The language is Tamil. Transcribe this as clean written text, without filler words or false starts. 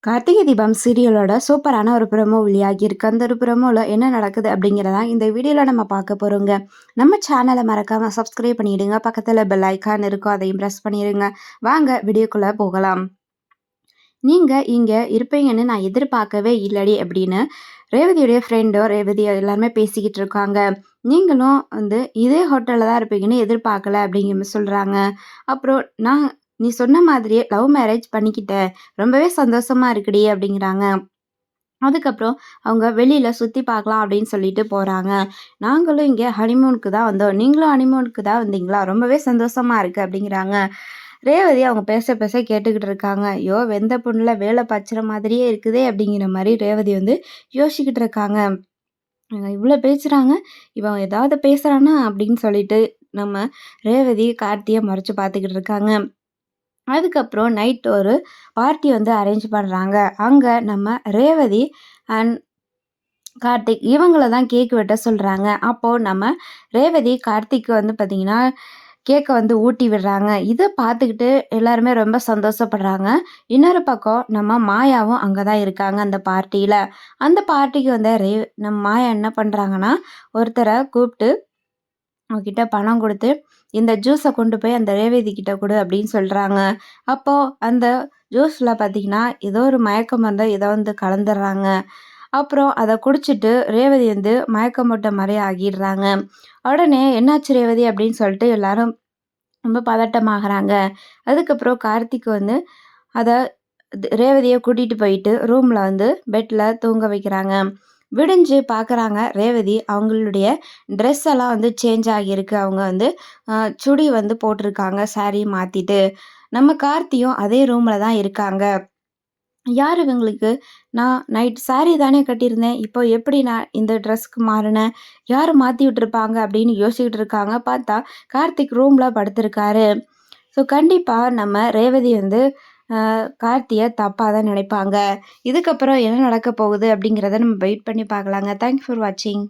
கார்த்திகை தீபம் சீரியலோட சூப்பரான ஒரு ப்ரோமோ வெளியாகியிருக்கு. அந்த ஒரு ப்ரோமோவில் என்ன நடக்குது அப்படிங்கிறதா இந்த வீடியோவில் நம்ம பார்க்க போகிறோங்க. நம்ம சேனலை மறக்காமல் சப்ஸ்கிரைப் பண்ணிவிடுங்க. பக்கத்தில் பெல் ஐக்கான் இருக்கும், அதையும் ப்ரெஸ் பண்ணிடுங்க. வாங்க வீடியோக்குள்ளே போகலாம். நீங்கள் இங்கே இருப்பீங்கன்னு நான் எதிர்பார்க்கவே இல்லடி அப்படின்னு ரேவதியுடைய ஃப்ரெண்டோ ரேவதியோ எல்லாருமே பேசிக்கிட்டு இருக்காங்க. நீங்களும் இதே ஹோட்டலில் தான் இருப்பீங்கன்னு எதிர்பார்க்கல அப்படிங்கிற மாதிரி சொல்கிறாங்க. அப்புறம் நீ சொன்ன மாதிரியே லவ் மேரேஜ் பண்ணிக்கிட்டேன், ரொம்பவே சந்தோஷமா இருக்குடி அப்படிங்கிறாங்க. அதுக்கப்புறம் அவங்க வெளியில சுத்தி பார்க்கலாம் அப்படின்னு சொல்லிட்டு போறாங்க. நாங்களும் இங்க ஹனிமூனுக்கு தான் வந்தோம், நீங்களும் ஹனிமூனுக்கு தான் வந்தீங்களா, ரொம்பவே சந்தோஷமா இருக்கு அப்படிங்கிறாங்க. ரேவதி அவங்க பேச பேச கேட்டுக்கிட்டு இருக்காங்க. ஐயோ, வெந்த புண்ணுல வேலை பாய்ச்சுற மாதிரியே இருக்குதே அப்படிங்கிற மாதிரி ரேவதி யோசிச்சுக்கிட்டு இருக்காங்க. இவ்வளோ பேசுறாங்க, இவன் ஏதாவது பேசுறானா அப்படின்னு சொல்லிட்டு நம்ம ரேவதி கார்த்தியை மறைச்சு பார்த்துக்கிட்டு இருக்காங்க. அதுக்கப்புறம் நைட் ஒரு பார்ட்டி அரேஞ்ச் பண்ணுறாங்க. அங்கே நம்ம ரேவதி அண்ட் கார்த்திக் இவங்கள தான் கேக் வெட்ட சொல்கிறாங்க. அப்போது நம்ம ரேவதி கார்த்திக்கு பார்த்திங்கன்னா கேக்கை ஊட்டி விடுறாங்க. இதை பார்த்துக்கிட்டு எல்லாருமே ரொம்ப சந்தோஷப்படுறாங்க. இன்னொரு பக்கம் நம்ம மாயாவும் அங்கே தான் இருக்காங்க அந்த பார்ட்டியில். அந்த பார்ட்டிக்கு நம்ம மாயா என்ன பண்ணுறாங்கன்னா, ஒருத்தரை கூப்பிட்டு அவகிட்ட பணம் கொடுத்து இந்த ஜூஸை கொண்டு போய் அந்த ரேவதி கிட்ட கொடு அப்படின்னு சொல்கிறாங்க. அப்போது அந்த ஜூஸில் பார்த்தீங்கன்னா ஏதோ ஒரு மயக்க மருந்தை ஏதோ கலந்துடுறாங்க. அப்புறம் அதை குடிச்சிட்டு ரேவதி மயக்கம் போட்ட மாதிரி ஆகிடுறாங்க. உடனே என்னாச்சு ரேவதி அப்படின்னு சொல்லிட்டு எல்லாரும் ரொம்ப பதட்டமாகறாங்க. அதுக்கப்புறம் கார்த்திக் அதை ரேவதியை கூட்டிகிட்டு போயிட்டு ரூமில் பெட்டில் தூங்க வைக்கிறாங்க. விடிஞ்சு பார்க்குறாங்க ரேவதி அவங்களுடைய ட்ரெஸ் எல்லாம் சேஞ்ச் ஆகியிருக்கு. அவங்க சுடி போட்டிருக்காங்க, சாரீ மாற்றிட்டு. நம்ம கார்த்தியும் அதே ரூமில் தான் இருக்காங்க. யார் இவங்களுக்கு, நான் நைட் சாரீ தானே கட்டியிருந்தேன், இப்போ எப்படி நான் இந்த ட்ரெஸ்க்கு மாறினேன், யார் மாற்றி விட்டுருப்பாங்க அப்படின்னு யோசிச்சுட்டு இருக்காங்க. பார்த்தா கார்த்திக் ரூமில் படுத்திருக்காரு. ஸோ கண்டிப்பாக நம்ம ரேவதி கார்த்தியை தப்பாக தான் நினைப்பாங்க. இதுக்கப்புறம் என்ன நடக்க போகுது அப்படிங்கிறத நம்ம வெயிட் பண்ணி பார்க்கலாங்க. தேங்க்ஸ் ஃபார் வாட்சிங்.